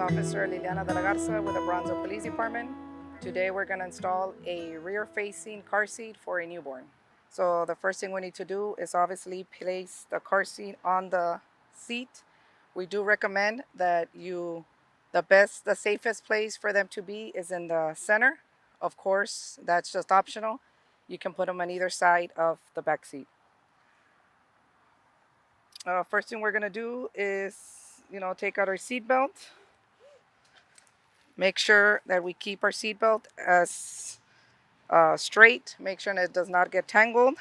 Officer Liliana de la Garza with the Bronzo Police Department. Today we're going to install a rear-facing car seat for a newborn. So the first thing we need to do is obviously place the car seat on the seat. We do recommend that the safest place for them to be is in the center. Of course, that's just optional. You can put them on either side of the back seat. First thing we're going to do is, take out our seat belt. Make sure that we keep our seat belt as straight. Make sure that it does not get tangled.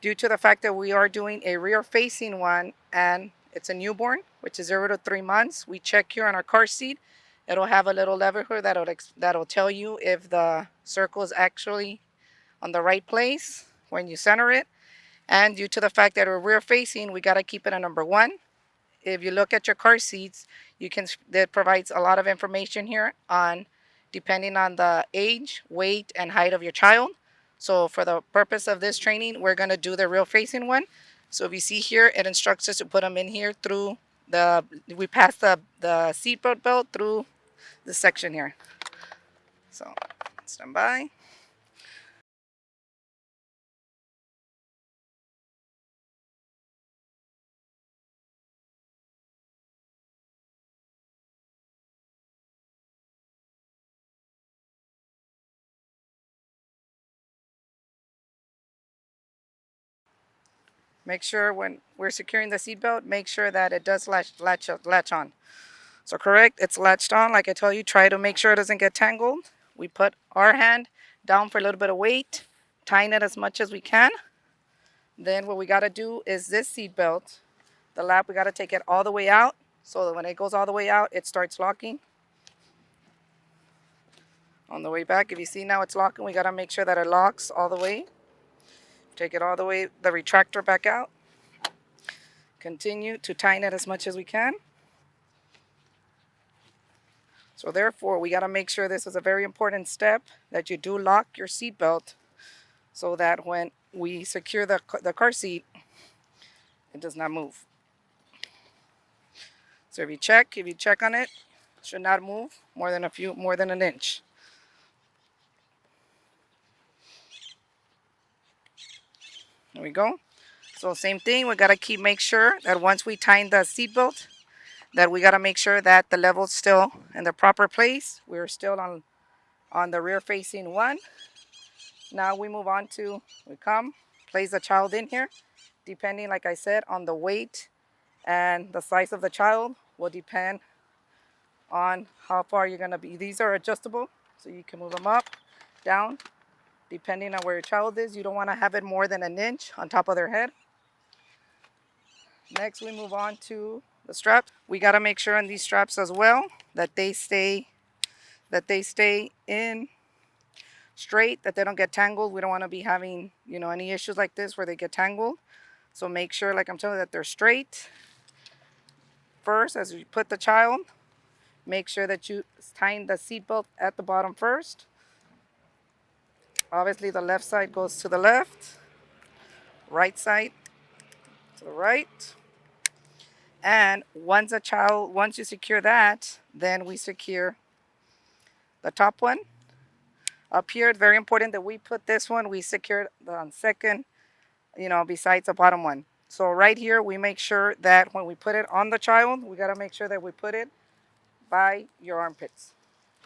Due to the fact that we are doing a rear-facing one and it's a newborn, which is 0 to 3 months, we check here on our car seat. It'll have a little lever here that'll tell you if the circle is actually on the right place when you center it. And due to the fact that we're rear-facing, we got to keep it at number 1. If you look at your car seats, that provides a lot of information here on depending on the age, weight, and height of your child. So for the purpose of this training, we're going to do the rear-facing one. So if you see here, it instructs us to put them in here through we pass the seatbelt belt through this section here. So stand by. Make sure when we're securing the seatbelt, make sure that it does latch on. So correct, it's latched on. Like I told you, try to make sure it doesn't get tangled. We put our hand down for a little bit of weight, tighten it as much as we can. Then what we got to do is this seatbelt, the lap, we got to take it all the way out. So that when it goes all the way out, it starts locking. On the way back, if you see now it's locking, we got to make sure that it locks all the way. Take it all the way, the retractor back out. Continue to tighten it as much as we can. So therefore, we got to make sure this is a very important step, that you do lock your seatbelt so that when we secure the car seat, it does not move. So if you check on it, it should not move more than an inch. There we go. So same thing, we got to make sure that once we tighten the seatbelt, that we got to make sure that the level's still in the proper place. We're still on the rear facing one. Now we move on to, place the child in here. Depending, like I said, on the weight and the size of the child will depend on how far you're going to be. These are adjustable, so you can move them up, down. Depending on where your child is, you don't want to have it more than an inch on top of their head. Next, we move on to the straps. We got to make sure on these straps as well that they stay in straight, that they don't get tangled. We don't want to be having, any issues like this where they get tangled. So make sure, like I'm telling you, that they're straight. First, as you put the child, make sure that you tighten the seatbelt at the bottom first. Obviously, the left side goes to the left, right side to the right. And once you secure that, then we secure the top one. Up here, it's very important that we put this one, we secure it on second, besides the bottom one. So right here, we make sure that when we put it on the child, we got to make sure that we put it by your armpits.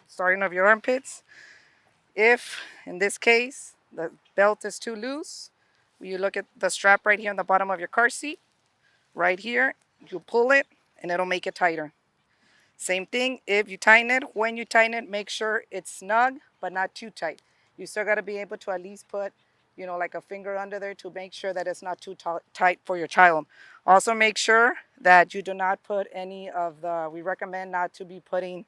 Starting of your armpits. If, in this case, the belt is too loose, you look at the strap right here on the bottom of your car seat. Right here, you pull it, and it'll make it tighter. Same thing, if you tighten it, when you tighten it, make sure it's snug, but not too tight. You still got to be able to at least put, like a finger under there to make sure that it's not too tight for your child. Also make sure that you do not put we recommend not to be putting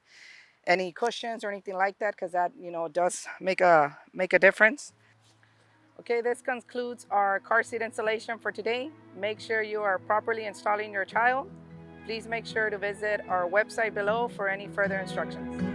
any cushions or anything like that, because that does make a difference. Okay, this concludes our car seat installation for today. Make sure you are properly installing your child. Please make sure to visit our website below for any further instructions.